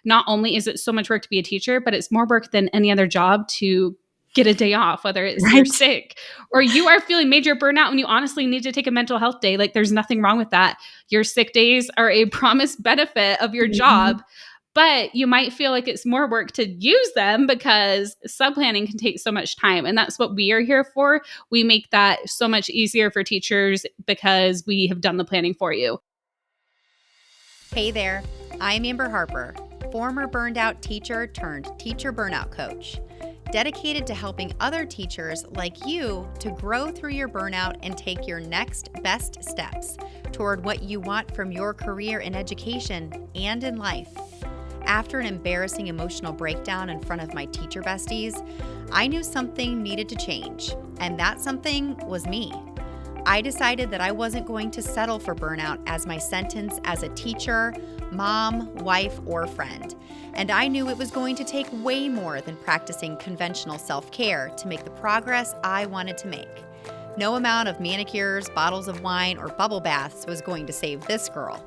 not only is it so much work to be a teacher, but it's more work than any other job to get a day off, whether it's you're sick or you are feeling major burnout and you honestly need to take a mental health day. Like there's nothing wrong with that. Your sick days are a promised benefit of your job, but you might feel like it's more work to use them because sub-planning can take so much time. And that's what we are here for. We make that so much easier for teachers because we have done the planning for you. Hey there, I'm Amber Harper, former burned out teacher turned teacher burnout coach, dedicated to helping other teachers like you to grow through your burnout and take your next best steps toward what you want from your career in education and in life. After an embarrassing emotional breakdown in front of my teacher besties, I knew something needed to change, and that something was me. I decided that I wasn't going to settle for burnout as my sentence as a teacher, mom, wife, or friend. And I knew it was going to take way more than practicing conventional self-care to make the progress I wanted to make. No amount of manicures, bottles of wine, or bubble baths was going to save this girl.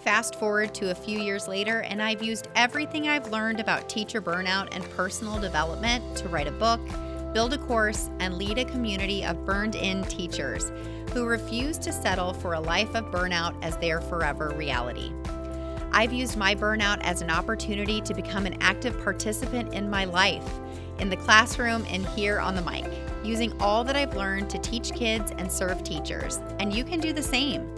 Fast forward to a few years later, and I've used everything I've learned about teacher burnout and personal development to write a book, build a course, and lead a community of burned-in teachers who refuse to settle for a life of burnout as their forever reality. I've used my burnout as an opportunity to become an active participant in my life, in the classroom and here on the mic, using all that I've learned to teach kids and serve teachers. And you can do the same.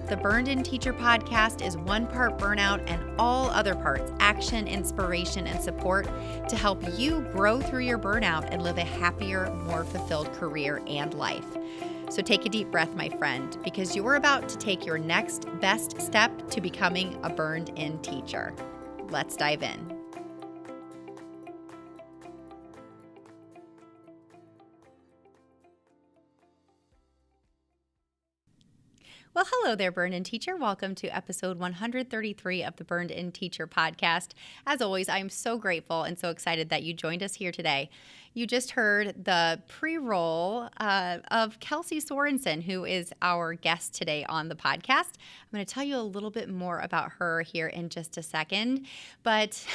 The Burned In Teacher podcast is one part burnout and all other parts action, inspiration, and support to help you grow through your burnout and live a happier, more fulfilled career and life. So take a deep breath, my friend, because you're about to take your next best step to becoming a burned in teacher. Let's dive in. Well, hello there, Burned In Teacher. Welcome to episode 133 of the Burned In Teacher podcast. As always, I'm so grateful and so excited that you joined us here today. You just heard the pre-roll of Kelsey Sorenson, who is our guest today on the podcast. I'm going to tell you a little bit more about her here in just a second, but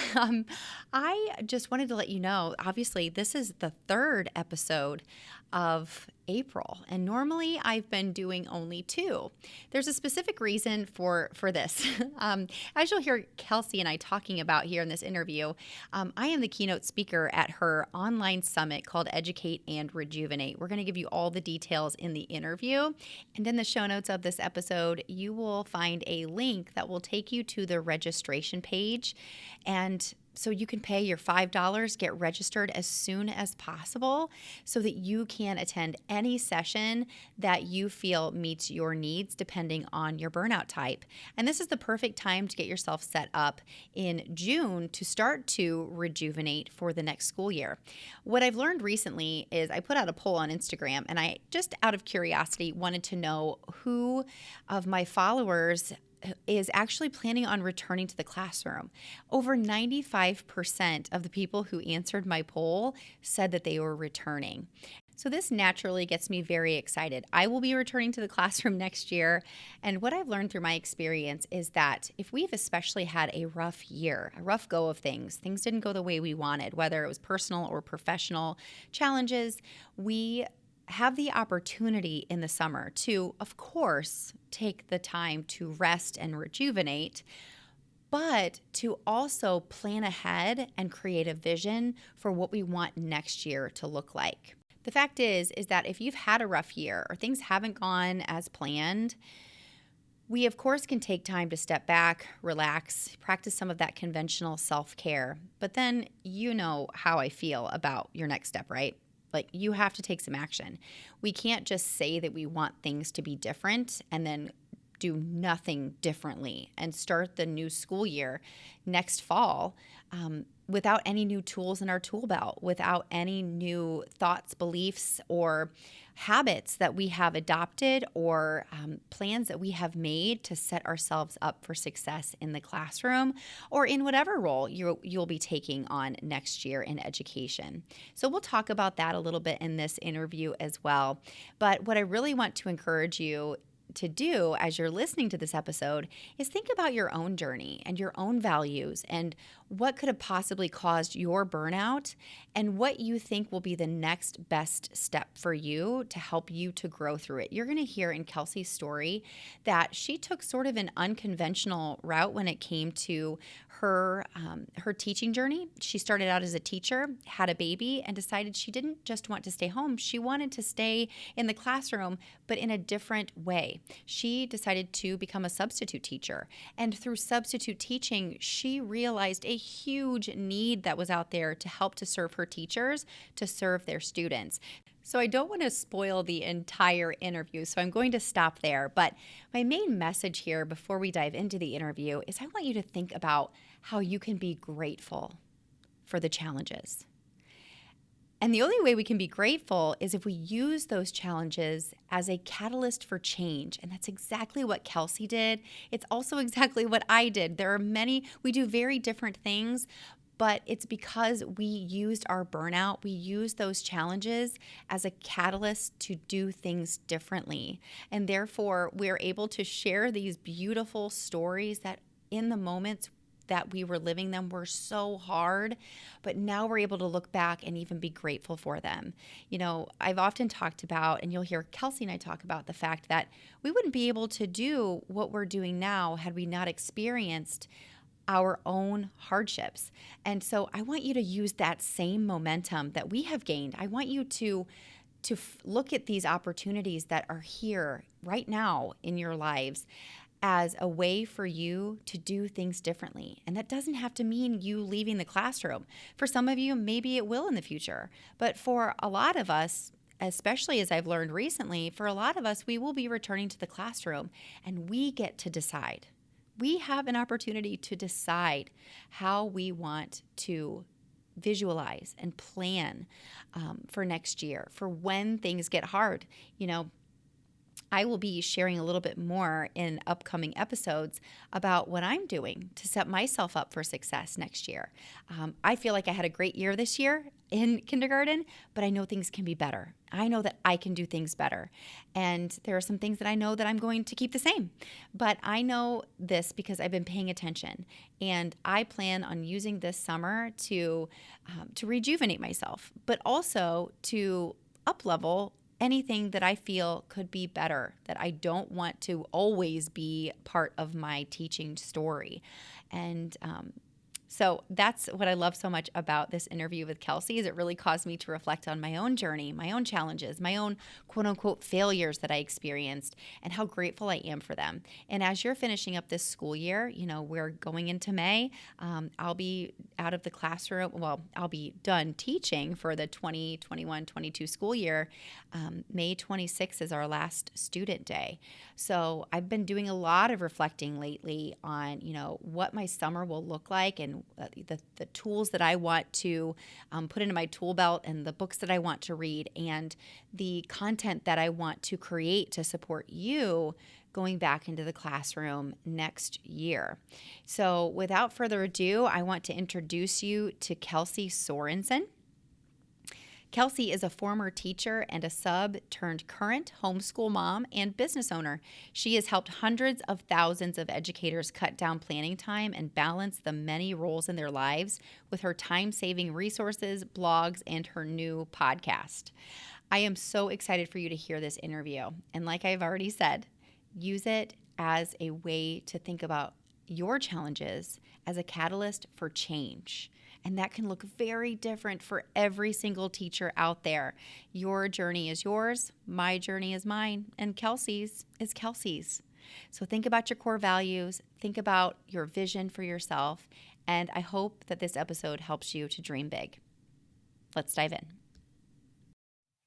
I just wanted to let you know, obviously, this is the third episode of April, and normally I've been doing only 2. There's a specific reason for this. As you'll hear Kelsey and I talking about here in this interview, I am the keynote speaker at her online summit called Educate and Rejuvenate. We're going to give you all the details in the interview, and in the show notes of this episode, you will find a link that will take you to the registration page, and so you can pay your $5, get registered as soon as possible so that you can attend any session that you feel meets your needs depending on your burnout type. And this is the perfect time to get yourself set up in June to start to rejuvenate for the next school year. What I've learned recently is I put out a poll on Instagram, and I just out of curiosity wanted to know who of my followers is actually planning on returning to the classroom. Over 95% of the people who answered my poll said that they were returning. So this naturally gets me very excited. I will be returning to the classroom next year, and what I've learned through my experience is that if we've especially had a rough year, a rough go of things didn't go the way we wanted, whether it was personal or professional challenges, we have the opportunity in the summer to, of course, take the time to rest and rejuvenate, but to also plan ahead and create a vision for what we want next year to look like. The fact is that if you've had a rough year or things haven't gone as planned, we, of course, can take time to step back, relax, practice some of that conventional self-care. But then you know how I feel about your next step, right? Like, you have to take some action. We can't just say that we want things to be different and then do nothing differently and start the new school year next fall without any new tools in our tool belt, without any new thoughts, beliefs, or habits that we have adopted or plans that we have made to set ourselves up for success in the classroom or in whatever role you'll be taking on next year in education. So we'll talk about that a little bit in this interview as well. But what I really want to encourage you to do as you're listening to this episode is think about your own journey and your own values and what could have possibly caused your burnout and what you think will be the next best step for you to help you to grow through it. You're going to hear in Kelsey's story that she took sort of an unconventional route when it came to her teaching journey. She started out as a teacher, had a baby, and decided she didn't just want to stay home. She wanted to stay in the classroom, but in a different way. She decided to become a substitute teacher. And through substitute teaching, she realized a huge need that was out there to help to serve her teachers, to serve their students. So I don't want to spoil the entire interview, so I'm going to stop there. But my main message here before we dive into the interview is I want you to think about how you can be grateful for the challenges. And the only way we can be grateful is if we use those challenges as a catalyst for change. And that's exactly what Kelsey did. It's also exactly what I did. There are we do very different things, but it's because we used our burnout, we used those challenges as a catalyst to do things differently. And therefore, we're able to share these beautiful stories that in the moments that we were living them were so hard, but now we're able to look back and even be grateful for them. I've often talked about, and you'll hear Kelsey and I talk about the fact that we wouldn't be able to do what we're doing now had we not experienced our own hardships. And so I want you to use that same momentum that we have gained. I want you to look at these opportunities that are here right now in your lives as a way for you to do things differently. And that doesn't have to mean you leaving the classroom. For some of you, maybe it will in the future. But for a lot of us, especially as I've learned recently, for a lot of us, we will be returning to the classroom and we get to decide. We have an opportunity to decide how we want to visualize and plan for next year, for when things get hard. I will be sharing a little bit more in upcoming episodes about what I'm doing to set myself up for success next year. I feel like I had a great year this year in kindergarten, but I know things can be better. I know that I can do things better. And there are some things that I know that I'm going to keep the same. But I know this because I've been paying attention. And I plan on using this summer to rejuvenate myself, but also to up-level anything that I feel could be better, that I don't want to always be part of my teaching story. And so that's what I love so much about this interview with Kelsey is it really caused me to reflect on my own journey, my own challenges, my own quote unquote failures that I experienced and how grateful I am for them. And as you're finishing up this school year, we're going into May. I'll be out of the classroom. Well, I'll be done teaching for the 2021-22 school year. May 26th is our last student day. So I've been doing a lot of reflecting lately on, what my summer will look like and the tools that I want to put into my tool belt and the books that I want to read and the content that I want to create to support you going back into the classroom next year. So without further ado, I want to introduce you to Kelsey Sorenson. Kelsey is a former teacher and a sub turned current homeschool mom and business owner. She has helped hundreds of thousands of educators cut down planning time and balance the many roles in their lives with her time-saving resources, blogs, and her new podcast. I am so excited for you to hear this interview. And like I've already said, use it as a way to think about your challenges as a catalyst for change. And that can look very different for every single teacher out there. Your journey is yours, my journey is mine, and Kelsey's is Kelsey's. So think about your core values, think about your vision for yourself, and I hope that this episode helps you to dream big. Let's dive in.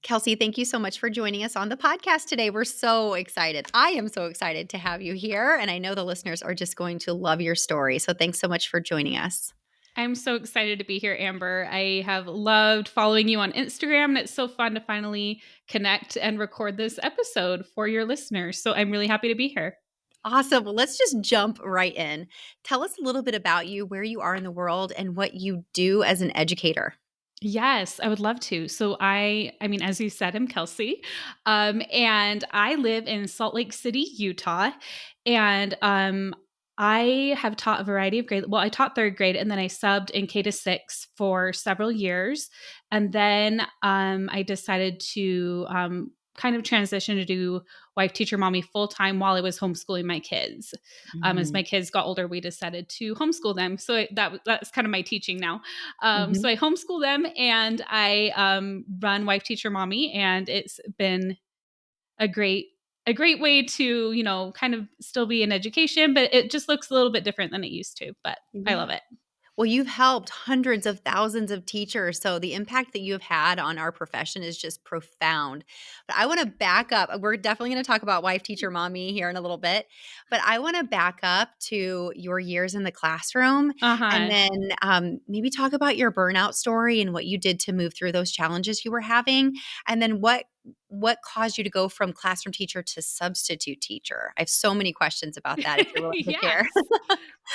Kelsey, thank you so much for joining us on the podcast today. We're so excited. I am so excited to have you here, and I know the listeners are just going to love your story. So thanks so much for joining us. I'm so excited to be here, Amber. I have loved following you on Instagram, and it's so fun to finally connect and record this episode for your listeners. So I'm really happy to be here. Awesome. Well, let's just jump right in. Tell us a little bit about you, where you are in the world, and what you do as an educator. Yes, I would love to. So I mean, as you said, I'm Kelsey, and I live in Salt Lake City, Utah, and I have taught a variety of grade. Well, I taught third grade, and then I subbed in K to 6 for several years, and then I decided to kind of transition to do wife, teacher, mommy full time while I was homeschooling my kids. As Mhm. my kids got older, we decided to homeschool them. So that's kind of my teaching now. So Mhm. I homeschool them and I run wife teacher mommy, and it's been a great way to kind of still be in education, but it just looks a little bit different than it used to. But I Yeah. love it. Well, you've helped hundreds of thousands of teachers, so the impact that you've had on our profession is just profound. But I wanna back up. We're definitely gonna talk about wife, teacher, mommy here in a little bit, but I wanna back up to your years in the classroom Uh and huh. then, maybe talk about your burnout story and what you did to move through those challenges you were having, and then what caused you to go from classroom teacher to substitute teacher? I have so many questions about that if you're willing to share. Yes,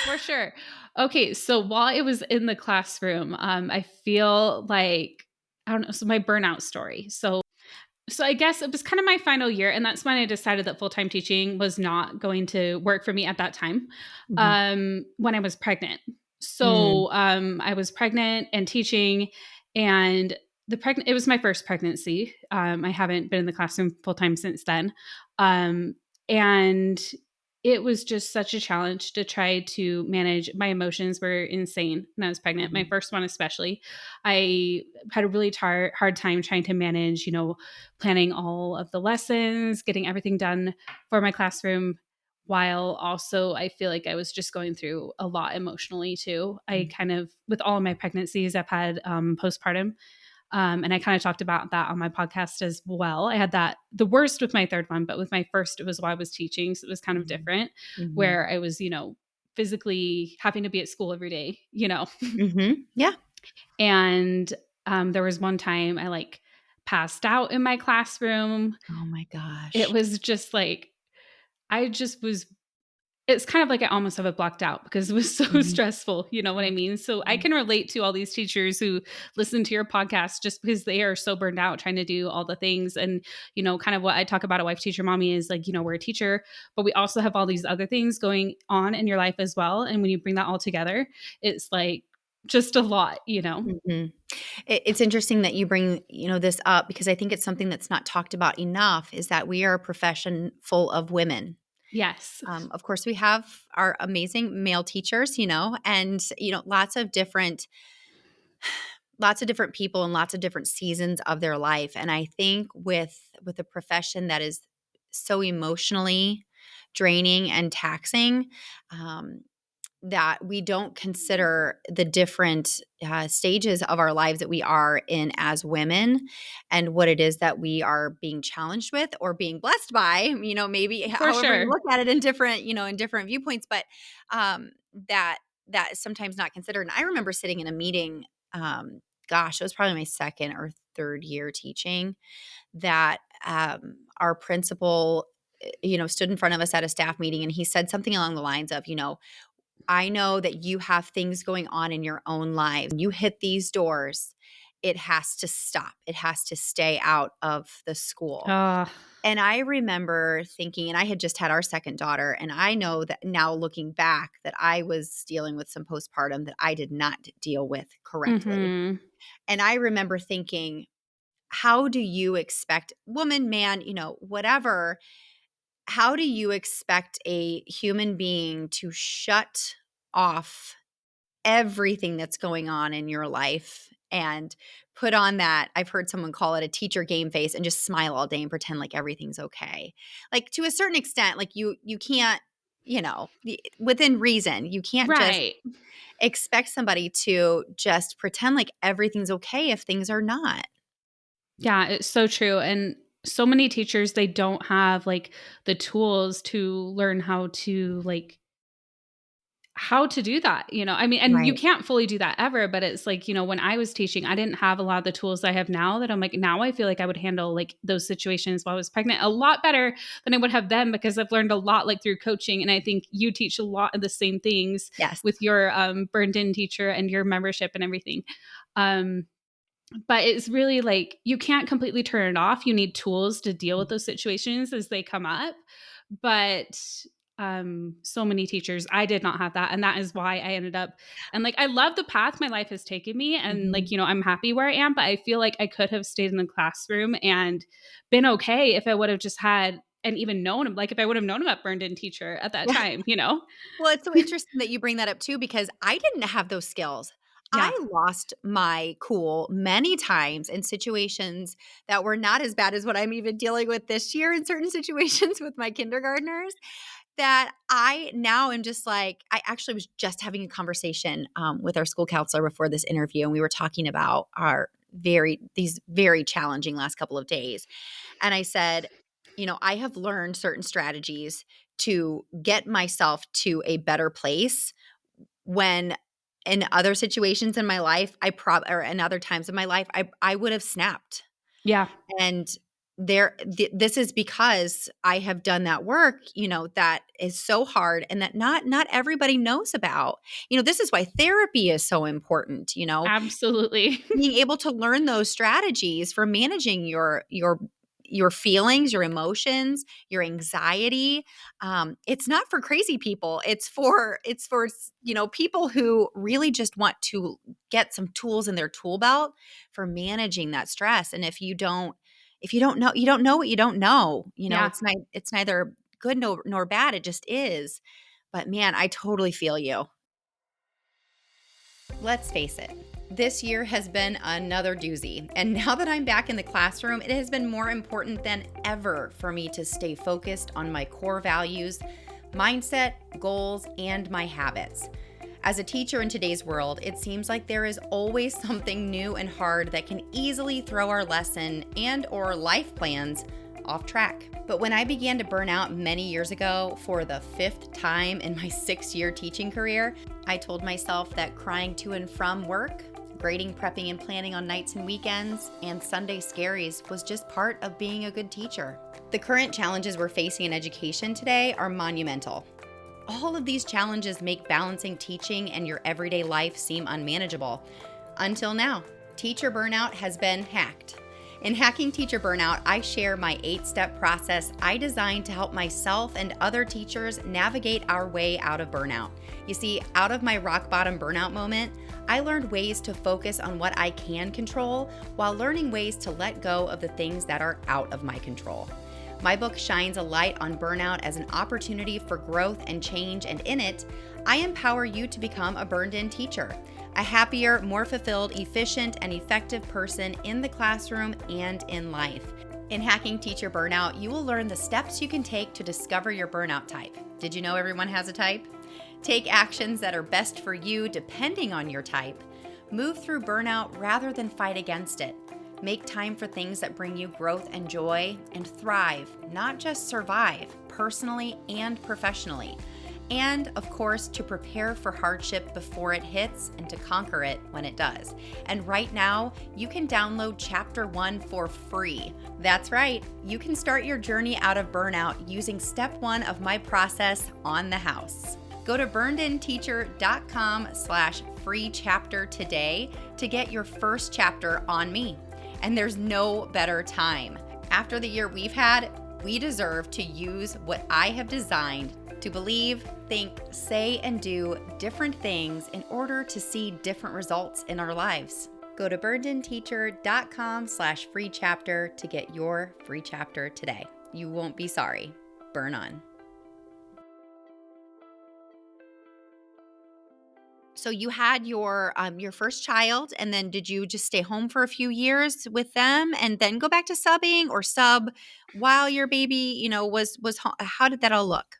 for sure. Okay, so while I was in the classroom, I feel like I don't know. So my burnout story. So I guess it was kind of my final year, and that's when I decided that full-time teaching was not going to work for me at that time, Mhm. when I was pregnant. Mm. So, I was pregnant and teaching, and it was my first pregnancy. I haven't been in the classroom full-time since then. And it was just such a challenge to try to manage. My emotions were insane when I was pregnant, my Mhm. first one especially. I had a really hard time trying to manage, planning all of the lessons, getting everything done for my classroom, while also I feel like I was just going through a lot emotionally too. I kind of, with all of my pregnancies, I've had postpartum. And I kind of talked about that on my podcast as well. I had that the worst with my third one, but with my first, it was while I was teaching. So it was kind of Mhm. different, Mhm. where I was, physically having to be at school every day. Mhm. Yeah. And there was one time I like passed out in my classroom. Oh my It gosh. was just like, I just was it's kind of like I almost have it blocked out because it was so Mhm. stressful, you know what I mean? So I Mhm. can relate to all these teachers who listen to your podcast just because they are so burned out trying to do all the things. And, kind of what I talk about a wife teacher mommy is like, we're a teacher, but we also have all these other things going on in your life as well. And when you bring that all together, it's like just a lot. Mhm. It's interesting that you bring, this up because I think it's something that's not talked about enough is that we are a profession full of women. Yes, Of course, we have our amazing male teachers, and, lots of different people and lots of different seasons of their life. And I think with a profession that is so emotionally draining and taxing, um, that we don't consider the different stages of our lives that we are in as women and what it is that we are being challenged with or being blessed by, maybe for however you sure. look at it in different, in different viewpoints, but that that is sometimes not considered. And I remember sitting in a meeting, gosh, it was probably my second or third year teaching, that our principal, stood in front of us at a staff meeting and he said something along the lines of, I know that you have things going on in your own life. When you hit these doors, it has to stop. It has to stay out of the school. Uh, And I remember thinking, and I had just had our second daughter, and I know that now looking back that I was dealing with some postpartum that I did not deal with correctly. mhm. And I remember thinking, how do you expect woman, man, whatever, how do you expect a human being to shut off everything that's going on in your life and put on that, I've heard someone call it a teacher game face, and just smile all day and pretend like everything's okay? Like, to a certain extent, like you can't, within reason, you can't just Right. expect somebody to just pretend like everything's okay if things are not. Yeah, it's so true. And so many teachers, they don't have like the tools to learn how to do that. I mean, and you Right. can't fully do that ever, but it's like, when I was teaching, I didn't have a lot of the tools I have now that I'm like, now I feel like I would handle like those situations while I was pregnant a lot better than I would have then because I've learned a lot like through coaching. And I think you teach a lot of the same things Yes. with your burned in teacher and your membership and everything. Um, But it's really like you can't completely turn it off. You need tools to deal with those situations as they come up. But so many teachers, I did not have that. And that is why I ended up, and like, I love the path my life has taken me. And like, Mhm. you know, I'm happy where I am, but I feel like I could have stayed in the classroom and been okay if I would have just had and even known, like if I would have known about Burned In Teacher at that Yeah. time, you know? Well, it's so interesting that you bring that up too, because I didn't have those skills. I Yeah. lost my cool many times in situations that were not as bad as what I'm even dealing with this year in certain situations with my kindergartners, that I now am just like, I actually was just having a conversation with our school counselor before this interview, and we were talking about these very challenging last couple of days. And I said, I have learned certain strategies to get myself to a better place when in other situations in my life, or in other times in my life, I would have snapped. Yeah. And this is because I have done that work, that is so hard and that not everybody knows about. This is why therapy is so important, Absolutely. being able to learn those strategies for managing your feelings, your emotions, your anxiety. It's not for crazy people. It's for people who really just want to get some tools in their tool belt for managing that stress. And if you don't know, you don't know what you don't know. Yeah. It's neither good nor bad. It just is. But man, I totally feel you. Let's face it, this year has been another doozy. And now that I'm back in the classroom, it has been more important than ever for me to stay focused on my core values, mindset, goals, and my habits. As a teacher in today's world, it seems like there is always something new and hard that can easily throw our lesson and/or life plans off track. But when I began to burn out many years ago for the 5th time in my 6-year teaching career, I told myself that crying to and from work, grading, prepping, and planning on nights and weekends, and Sunday scaries was just part of being a good teacher. The current challenges we're facing in education today are monumental. All of these challenges make balancing teaching and your everyday life seem unmanageable. Until now, teacher burnout has been hacked. In Hacking Teacher Burnout, I share my 8-step process I designed to help myself and other teachers navigate our way out of burnout. You see, out of my rock bottom burnout moment, I learned ways to focus on what I can control while learning ways to let go of the things that are out of my control. My book shines a light on burnout as an opportunity for growth and change, and in it, I empower you to become a burned-in teacher, a happier, more fulfilled, efficient, and effective person in the classroom and in life. In Hacking Teacher Burnout, you will learn the steps you can take to discover your burnout type. Did you know everyone has a type? Take actions that are best for you depending on your type. Move through burnout rather than fight against it. Make time for things that bring you growth and joy, and thrive, not just survive, personally and professionally. And, of course, to prepare for hardship before it hits and to conquer it when it does. And right now, you can download Chapter 1 for free. That's right, you can start your journey out of burnout using Step 1 of my process on the house. Go to burnedinteacher.com/free chapter today to get your first chapter on me. And there's no better time. After the year we've had, we deserve to use what I have designed to believe, think, say, and do different things in order to see different results in our lives. Go to burnedinteacher.com/free chapter to get your free chapter today. You won't be sorry. Burn on. So you had your first child, and then did you just stay home for a few years with them and then go back to subbing, or sub while your baby, was home? How did that all look?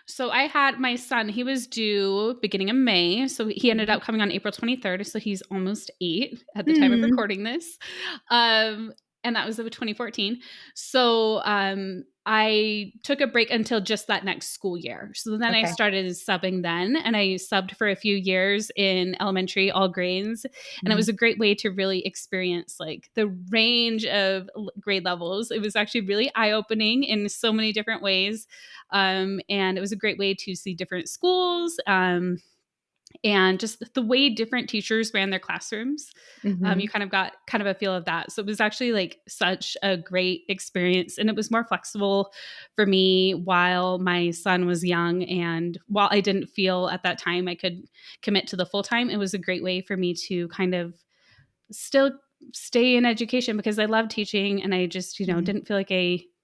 So I had my son, he was due beginning of May. So he ended Mhm. up coming on April 23rd. So he's almost 8 at the time of Hmm. recording this. Um, and that was of 2014. So I took a break until just that next school year. So then I Okay. started subbing then, and I subbed for a few years in elementary, all grades. And it Mhm. was a great way to really experience like the range of grade levels. It was actually really eye opening in so many different ways. And it was a great way to see different schools. and just the way different teachers ran their classrooms. You Mhm. kind of got kind of a feel of that. So it was actually like such a great experience. And it was more flexible for me while my son was young. And while I didn't feel at that time I could commit to the full time, it was a great way for me to kind of still stay in education because I love teaching. And I just, Mhm. didn't feel like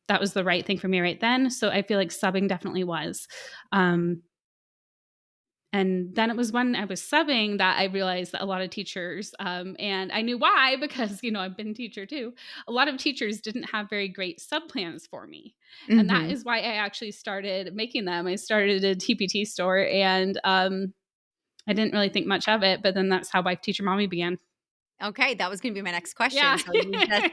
that was the right thing for me right then. So I feel like subbing definitely was. Um, and then it was when I was subbing that I realized that a lot of teachers, and I knew why because, I've been a teacher too. A lot of teachers didn't have very great sub plans for me. And that Mhm. is why I actually started making them. I started a TPT store and I didn't really think much of it, but then that's how Wife Teacher Mommy began. Okay, that was gonna be my next question, Yeah. so you just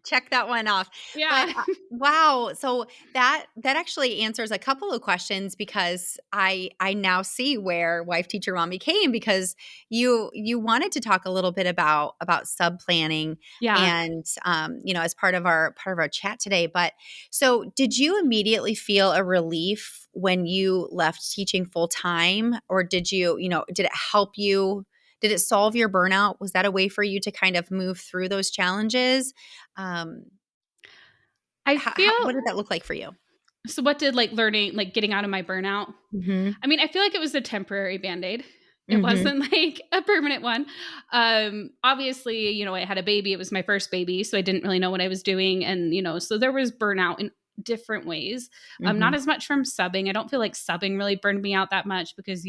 check that one off. But, Yeah. wow, so that actually answers a couple of questions because I now see where Wife Teacher Mommy came because you wanted to talk a little bit about sub-planning Yeah. and, as part of our chat today, but so did you immediately feel a relief when you left teaching full-time, or did it help you? Did it solve your burnout? Was that a way for you to kind of move through those challenges? Um, I how feel what did that look like for you? so what did like learning like getting out of my burnout. Mhm. I mean, I feel like it was a temporary Band-Aid. It Mhm. wasn't like a permanent one. Obviously, I had a baby. It was my first baby, so I didn't really know what I was doing. And, so there was burnout in different ways. Not Mhm. as much from subbing. I don't feel like subbing really burned me out that much because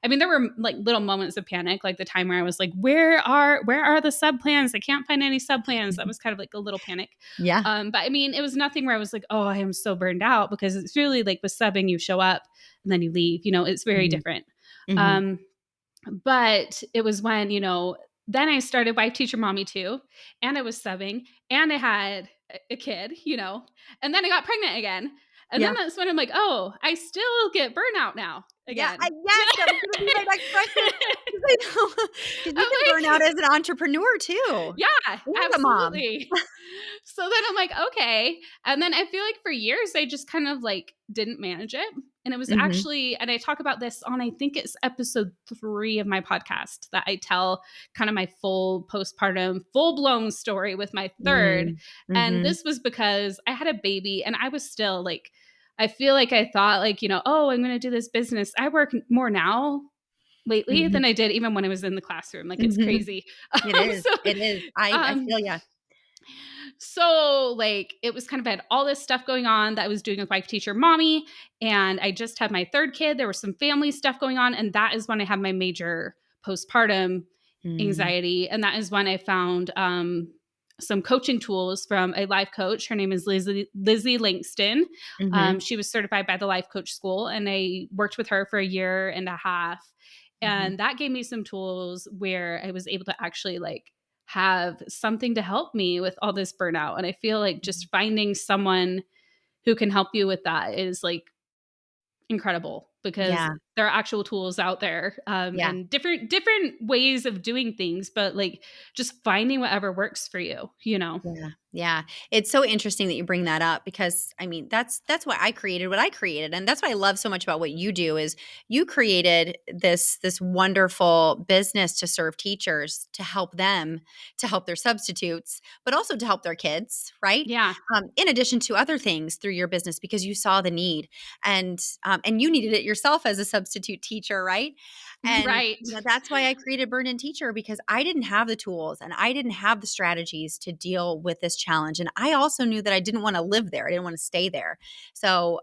I mean, there were like little moments of panic, like the time where I was like, where are the sub plans? I can't find any sub plans. That Mhm. was kind of like a little panic. Yeah. But I mean, it was nothing where I was like, oh, I am so burned out because it's really like with subbing, you show up and then you leave. It's very Mhm. different. Mhm. Um, but it was when, then I started Wife Teacher Mommy too, and I was subbing, and I had a kid, and then I got pregnant again. And then Yeah. that's when I'm like, oh, I still get burnout now Yeah, again. yes, that was gonna be my next question. 'Cause I know 'cause you I'm can burn out like, as an entrepreneur too, yeah, and a mom. absolutely. So then I'm like, okay. And then I feel like for years I just kind of like didn't manage it. And it was Mhm. actually, and I talk about this on, I think it's episode 3 of my podcast that I tell kind of my full postpartum, full blown story with my third. Mm. And Mhm. this was because I had a baby and I was still like, I feel like I thought like, oh, I'm going to do this business. I work more now lately Mhm. than I did even when I was in the classroom. Like it's Mhm. crazy. It is, So, it is. I um, feel ya. so, like, it was kind of had all this stuff going on that I was doing with Wife Teacher Mommy, and I just had my third kid. There was some family stuff going on, and that is when I had my major postpartum Mm. anxiety, and that is when I found some coaching tools from a life coach. Her name is Lizzie Langston. Mhm. She was certified by the Life Coach School, and I worked with her for a year and a half, Mhm. and that gave me some tools where I was able to actually like have something to help me with all this burnout. And I feel like just finding someone who can help you with that is like incredible because Yeah, there are actual tools out there, yeah. and different ways of doing things, but like just finding whatever works for you. Yeah, yeah. It's so interesting that you bring that up because I mean that's why I created what I created, and that's what I love so much about what you do is you created this wonderful business to serve teachers to help them to help their substitutes, but also to help their kids, right? Yeah. In addition to other things through your business because you saw the need and you needed it yourself as a substitute teacher, right? And Right. that's why I created Burned and Teacher because I didn't have the tools and I didn't have the strategies to deal with this challenge. And I also knew that I didn't want to live there. I didn't want to stay there. So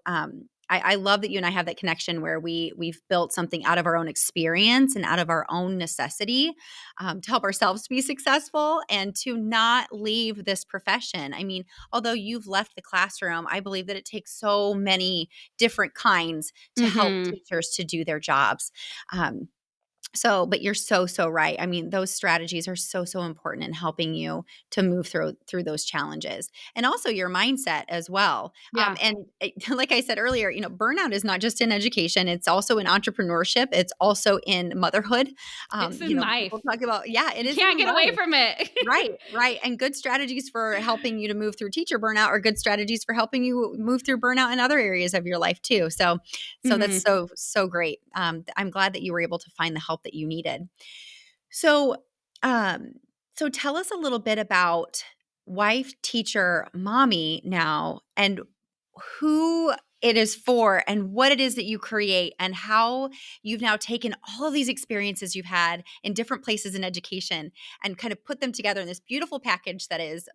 I love that you and I have that connection where we've built something out of our own experience and out of our own necessity to help ourselves be successful and to not leave this profession. I mean, although you've left the classroom, I believe that it takes so many different kinds to help Mhm. teachers to do their jobs. Um, So, but you're so, so right. I mean, those strategies are so, so important in helping you to move through those challenges, and also your mindset as well. Yeah. Like I said earlier, burnout is not just in education; it's also in entrepreneurship. It's also in motherhood. It's in People life. talk about, yeah, it You is in can't get away life. from it. Right, right. And good strategies for helping you to move through teacher burnout are good strategies for helping you move through burnout in other areas of your life too. So that's Mhm. so, so great. I'm glad that you were able to find the help that you needed. So, um, so tell us a little bit about wife, teacher, mommy now, and who it is for, and what it is that you create, and how you've now taken all of these experiences you've had in different places in education and kind of put them together in this beautiful package that is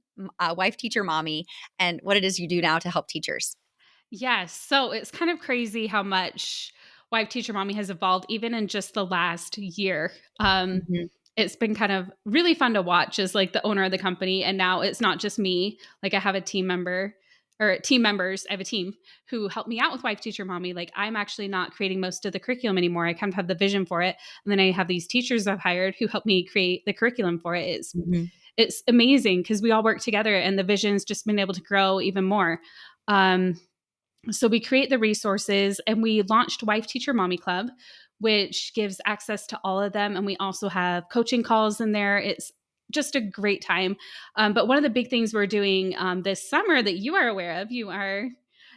wife, teacher, mommy, and what it is you do now to help teachers. Yes. So it's kind of crazy how much Wife Teacher Mommy has evolved even in just the last year. Mhm. It's been kind of really fun to watch as like the owner of the company. And now it's not just me. Like I have a team member or team members. I have a team who help me out with Wife Teacher Mommy. Like I'm actually not creating most of the curriculum anymore. I kind of have the vision for it. And then I have these teachers I've hired who help me create the curriculum for it. Mhm. It's amazing because we all work together and the vision's just been able to grow even more. Um, so we create the resources and we launched Wife Teacher Mommy Club, which gives access to all of them. And we also have coaching calls in there. It's just a great time. But one of the big things we're doing this summer that you are aware of, you are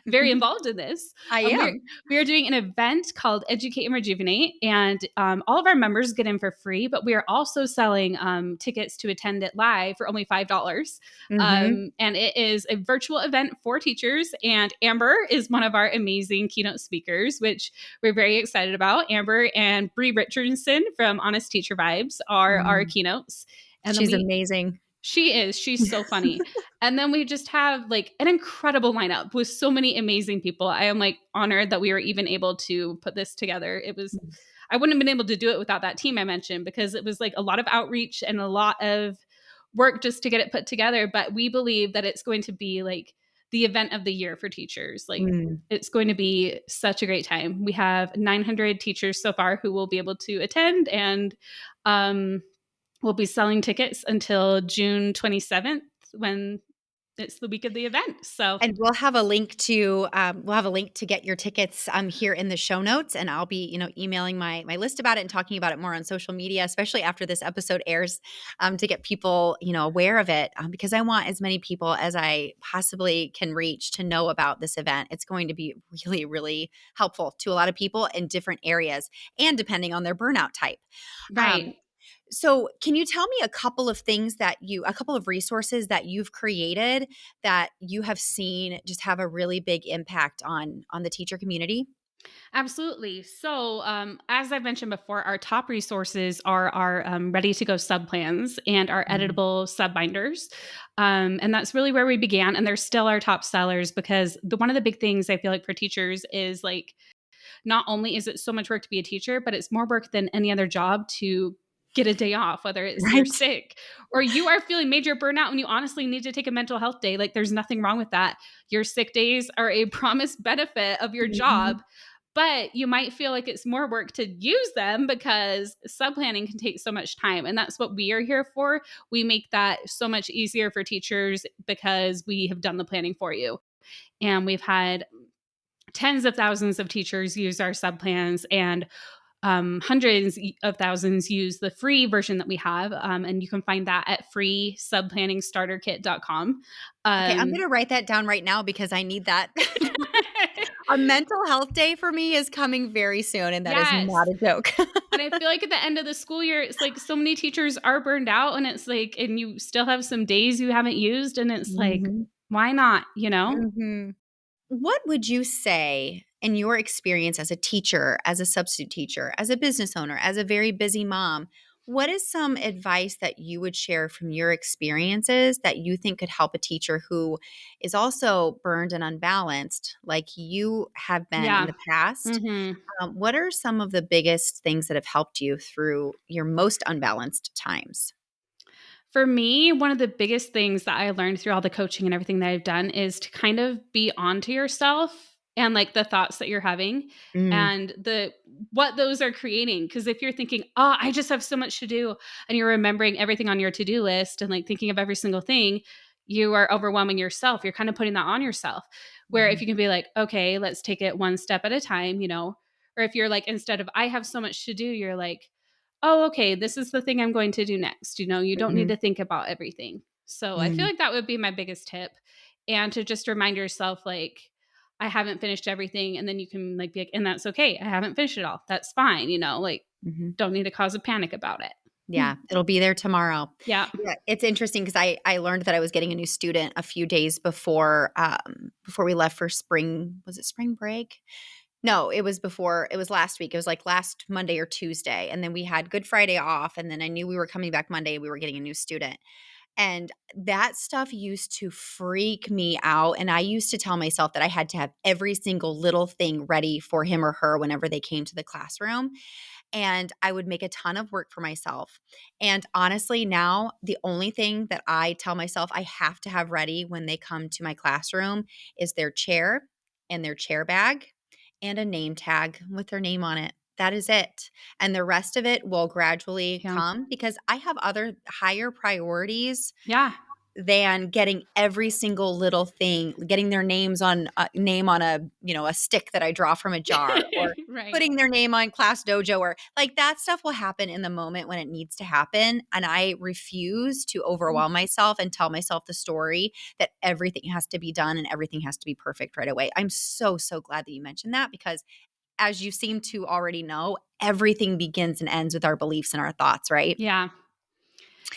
very involved in this. I Um, we're, am. we are doing an event called Educate and Rejuvenate, and all of our members get in for free, but we are also selling tickets to attend it live for only $5. Hmm. And it is a virtual event for teachers. And Amber is one of our amazing keynote speakers, which we're very excited about. Amber and Bree Richardson from Honest Teacher Vibes are our keynotes. And then She's amazing. she's so funny. And then we just have like an incredible lineup with so many amazing people. I am like honored that we were even able to put this together. I wouldn't have been able to do it without that team I mentioned because it was like a lot of outreach and a lot of work just to get it put together. But we believe that it's going to be like the event of the year for teachers. Like Mm. it's going to be such a great time. We have 900 teachers so far who will be able to attend, and we'll be selling tickets until June 27th when it's the week of the event. So And we'll have a link to get your tickets here in the show notes, and I'll be emailing my list about it and talking about it more on social media, especially after this episode airs, to get people aware of it, because I want as many people as I possibly can reach to know about this event. It's going to be really, really helpful to a lot of people in different areas and depending on their burnout type. Um, right. so, can you tell me a couple of resources that you've created that you have seen just have a really big impact on the teacher community? Absolutely. So, as I mentioned before, our top resources are our ready to go sub plans and our Mhm. editable sub binders. And that's really where we began. And they're still our top sellers because one of the big things I feel like for teachers is like, not only is it so much work to be a teacher, but it's more work than any other job to get a day off, whether it's you're Right. sick or you are feeling major burnout and you honestly need to take a mental health day. Like there's nothing wrong with that. Your sick days are a promised benefit of your Mhm. job, but you might feel like it's more work to use them because sub planning can take so much time. And that's what we are here for. We make that so much easier for teachers because we have done the planning for you. And we've had tens of thousands of teachers use our sub plans, and hundreds of thousands use the free version that we have. And you can find that at freesubplanningstarterkit.com. Okay, I'm Um, gonna write that down right now because I need that. A mental health day for me is coming very soon, and that is not yes. a joke. And I feel like at the end of the school year, it's like so many teachers are burned out, and it's like, and you still have some days you haven't used, and it's like, Mhm. why not, you know? Mhm. What would you say in your experience as a teacher, as a substitute teacher, as a business owner, as a very busy mom? What is some advice that you would share from your experiences that you think could help a teacher who is also burned and unbalanced, like you have been in Yeah. the past? Hmm. What are some of the biggest things that have helped you through your most unbalanced times? For me, one of the biggest things that I learned through all the coaching and everything that I've done is to kind of be onto yourself and like the thoughts that you're having Mm, and the what those are creating. Because if you're thinking, oh, I just have so much to do, and you're remembering everything on your to-do list and like thinking of every single thing, you are overwhelming yourself. You're kind of putting that on yourself. Where if mhm, you can be like, okay, let's take it one step at a time, you know, or if you're like, instead of I have so much to do, you're like, oh, okay, this is the thing I'm going to do next. You know, you don't need mhm, to think about everything. So I feel mm, like that would be my biggest tip. And to just remind yourself, like, I haven't finished everything. And then you can like be like, and that's okay. I haven't finished it all. That's fine. You know, like, mhm. don't need to cause a panic about it. Yeah, it'll be there tomorrow. Yeah. Yeah, it's interesting because I learned that I was getting a new student a few days before we left for spring. Was it spring break? No, it was before. It was last week. It was like last Monday or Tuesday, and then we had Good Friday off, and then I knew we were coming back Monday. We were getting a new student, and that stuff used to freak me out. And I used to tell myself that I had to have every single little thing ready for him or her whenever they came to the classroom, and I would make a ton of work for myself. And honestly, now the only thing that I tell myself I have to have ready when they come to my classroom is their chair and their chair bag and a name tag with their name on it. That is it. And the rest of it will gradually Yeah. come because I have other higher priorities Yeah. than getting every single little thing, getting their names on a name on a, a stick that I draw from a jar, or Right. putting their name on Class Dojo, or like that stuff will happen in the moment when it needs to happen. And I refuse to overwhelm myself and tell myself the story that everything has to be done and everything has to be perfect right away. I'm so, so glad that you mentioned that because as you seem to already know, everything begins and ends with our beliefs and our thoughts, right? Yeah.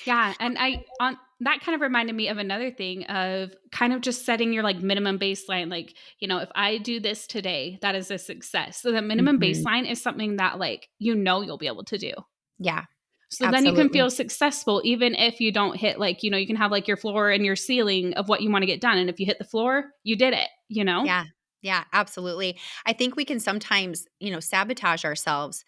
Yeah, and I on that kind of reminded me of another thing of kind of just setting your like minimum baseline. Like, you know, if I do this today, that is a success. So the minimum Mhm. baseline is something that like you know you'll be able to do. Yeah, So then you can absolutely. feel successful even if you don't hit like, you know, you can have like your floor and your ceiling of what you want to get done. And if you hit the floor, you did it, you know? Yeah. Yeah, absolutely. I think we can sometimes, sabotage ourselves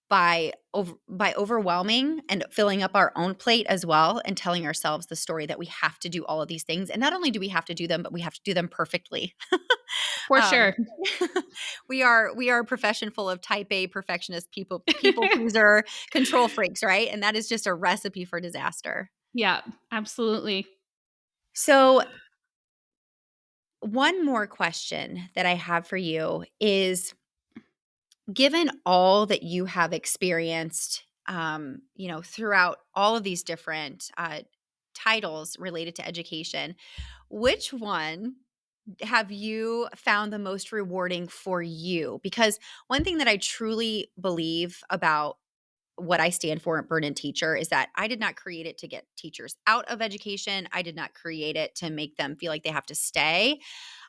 by overwhelming and filling up our own plate as well and telling ourselves the story that we have to do all of these things. And not only do we have to do them, but we have to do them perfectly. For um, sure. we are a profession full of type A perfectionist people pleaser, control freaks, right? And that is just a recipe for disaster. Yeah, absolutely. So one more question that I have for you is, given all that you have experienced, throughout all of these different titles related to education, which one have you found the most rewarding for you? Because one thing that I truly believe about what I stand for at Burn and Teacher is that I did not create it to get teachers out of education. I did not create it to make them feel like they have to stay.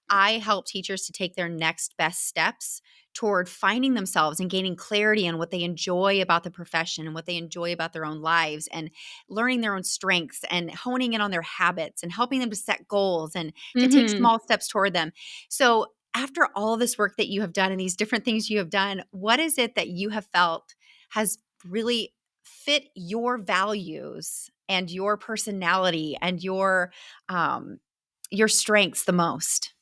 I help teachers to take their next best steps toward finding themselves and gaining clarity on what they enjoy about the profession and what they enjoy about their own lives, and learning their own strengths and honing in on their habits and helping them to set goals and to take Mhm. small steps toward them. So, after all this work that you have done and these different things you have done, what is it that you have felt has really fit your values and your personality and your strengths the most?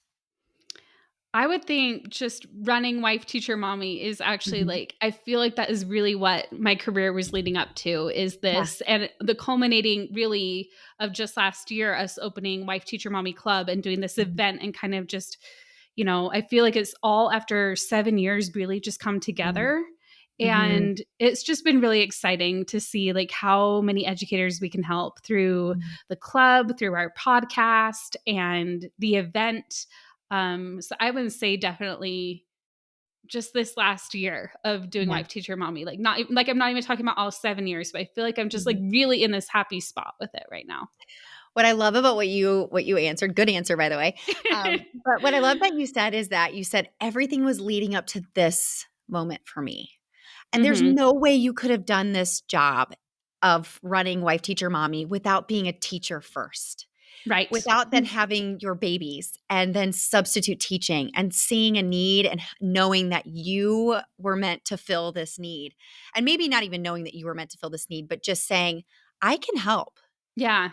I would think just running wife, teacher, mommy is actually Mhm. like, I feel like that is really what my career was leading up to is Yeah. this. And the culminating really of just last year, us opening wife, teacher, mommy club and doing this Mhm. event and kind of just, you know, I feel like it's all after 7 years really just come Mhm. together. Mhm. And it's just been really exciting to see like how many educators we can help through Mhm. the club, through our podcast and the event. So I would say definitely just this last year of doing Yeah. wife, teacher, mommy. Like not like I'm not even talking about all 7 years, but I feel like I'm just like Mhm. really in this happy spot with it right now. What I love about what you answered, good answer, by the way. But what I love that you said is that you said everything was leading up to this moment for me. And there's Hmm. no way you could have done this job of running wife, teacher, mommy without being a teacher first. Right. Without then having your babies and then substitute teaching and seeing a need and knowing that you were meant to fill this need. And maybe not even knowing that you were meant to fill this need, but just saying, I can help. Yeah.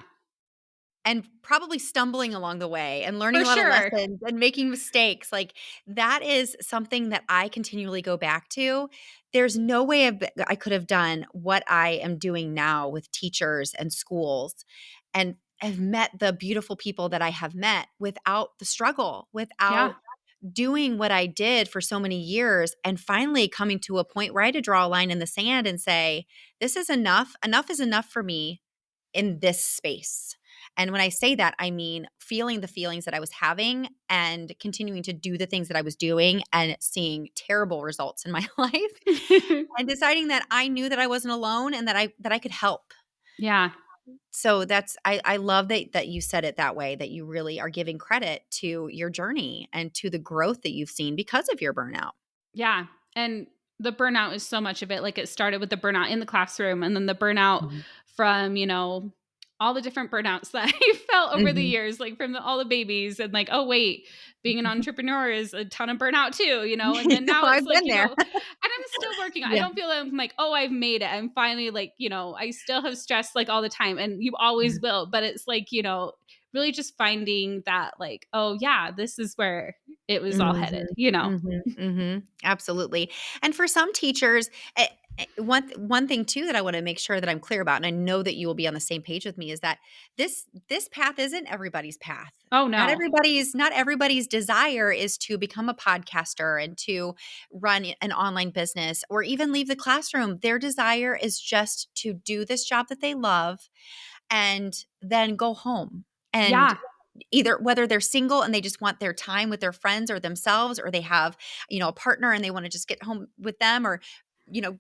and probably stumbling along the way and learning For a lot of sure. lessons and making mistakes. Like that is something that I continually go back to. There's no way I could have done what I am doing now with teachers and schools and have met the beautiful people that I have met without the struggle, Yeah. without doing what I did for so many years and finally coming to a point where I had to draw a line in the sand and say, this is enough. Enough is enough for me in this space. And when I say that, I mean feeling the feelings that I was having and continuing to do the things that I was doing and seeing terrible results in my life and deciding that I knew that I wasn't alone and that I could help. Yeah. So I love that you said it that way, that you really are giving credit to your journey and to the growth that you've seen because of your burnout. Yeah. And the burnout is so much of it. Like it started with the burnout in the classroom and then the burnout Mhm. from, all the different burnouts that I felt over the Mhm. years, like from all the babies and like, oh, wait, being an entrepreneur is a ton of burnout too, And then now it's I've like, been there. and I'm still working. I Yeah. don't feel like I'm like, oh, I've made it. I'm finally like, I still have stress like all the time and you always will. But it's like, really just finding that like, oh, yeah, this is where it was all Mhm, headed. mhm, mhm. Absolutely. And for some teachers, one thing too that I want to make sure that I'm clear about, and I know that you will be on the same page with me, is that this path isn't everybody's path. Oh, Not no. everybody's desire is to become a podcaster and to run an online business or even leave the classroom. Their desire is just to do this job that they love and then go home. And Yeah. either whether they're single and they just want their time with their friends or themselves, or they have, a partner and they want to just get home with them, or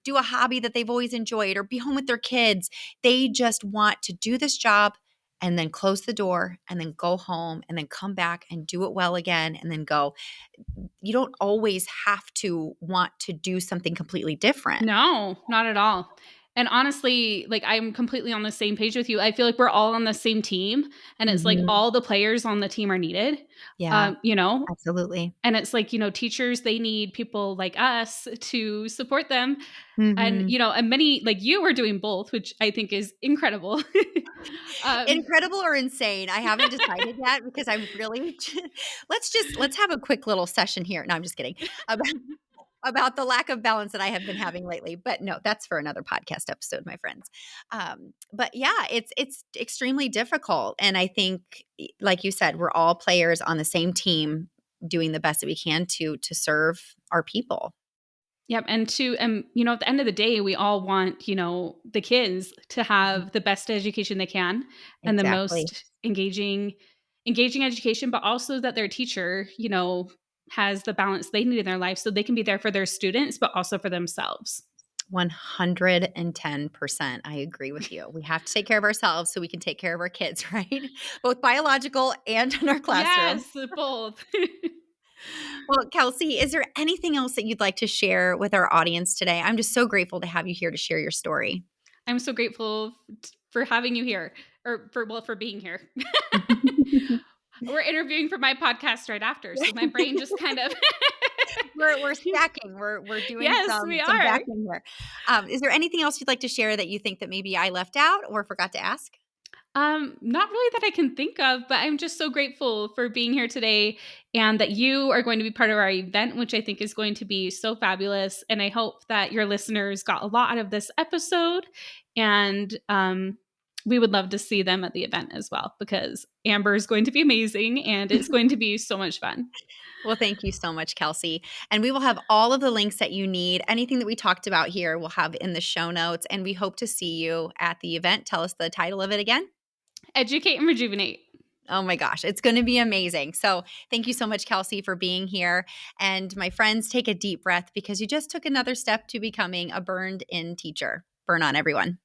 do a hobby that they've always enjoyed or be home with their kids. They just want to do this job and then close the door and then go home and then come back and do it well again and then go. You don't always have to want to do something completely different. No, not at all. And honestly, like I'm completely on the same page with you. I feel like we're all on the same team and it's like Mhm. all the players on the team are needed. Yeah, You know, absolutely. and it's like, teachers, they need people like us to support them. And, Mhm. and many like you are doing both, which I think is incredible. um, Incredible or insane? I haven't decided yet because I'm really let's have a quick little session here. No, I'm just kidding. About about the lack of balance that I have been having lately. But no, that's for another podcast episode, my friends. But yeah, it's extremely difficult. And I think, like you said, we're all players on the same team doing the best that we can to serve our people. Yep. At the end of the day, we all want, the kids to have the best education they can and the Exactly. most engaging education, but also that their teacher, has the balance they need in their life so they can be there for their students, but also for themselves. 110%. I agree with you. We have to take care of ourselves so we can take care of our kids, right? Both biological and in our classroom. Yes, both. Well, Kelsey, is there anything else that you'd like to share with our audience today? I'm just so grateful to have you here to share your story. I'm so grateful for having you here or for being here. We're interviewing for my podcast right after. So my brain just kind of We're stacking. We're doing Yes, some we some are. backing here. Is there anything else you'd like to share that you think that maybe I left out or forgot to ask? Not really that I can think of, but I'm just so grateful for being here today and that you are going to be part of our event, which I think is going to be so fabulous. And I hope that your listeners got a lot out of this episode. And we would love to see them at the event as well, because Amber is going to be amazing and it's going to be so much fun. Well, thank you so much, Kelsey. And we will have all of the links that you need. Anything that we talked about here, we'll have in the show notes. And we hope to see you at the event. Tell us the title of it again. Educate and Rejuvenate. Oh my gosh, it's going to be amazing. So thank you so much, Kelsey, for being here. And my friends, take a deep breath because you just took another step to becoming a burned in teacher. Burn on, everyone.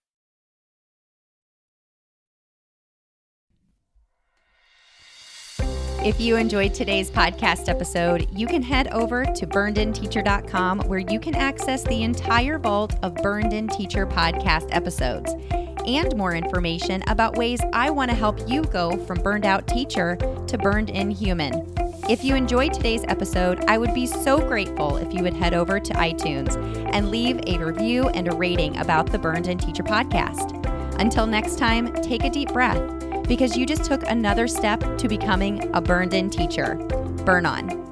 If you enjoyed today's podcast episode, you can head over to burnedinteacher.com where you can access the entire vault of Burned in Teacher podcast episodes and more information about ways I want to help you go from burned out teacher to burned in human. If you enjoyed today's episode, I would be so grateful if you would head over to iTunes and leave a review and a rating about the Burned in Teacher podcast. Until next time, take a deep breath. because you just took another step to becoming a burned in teacher. Burn on.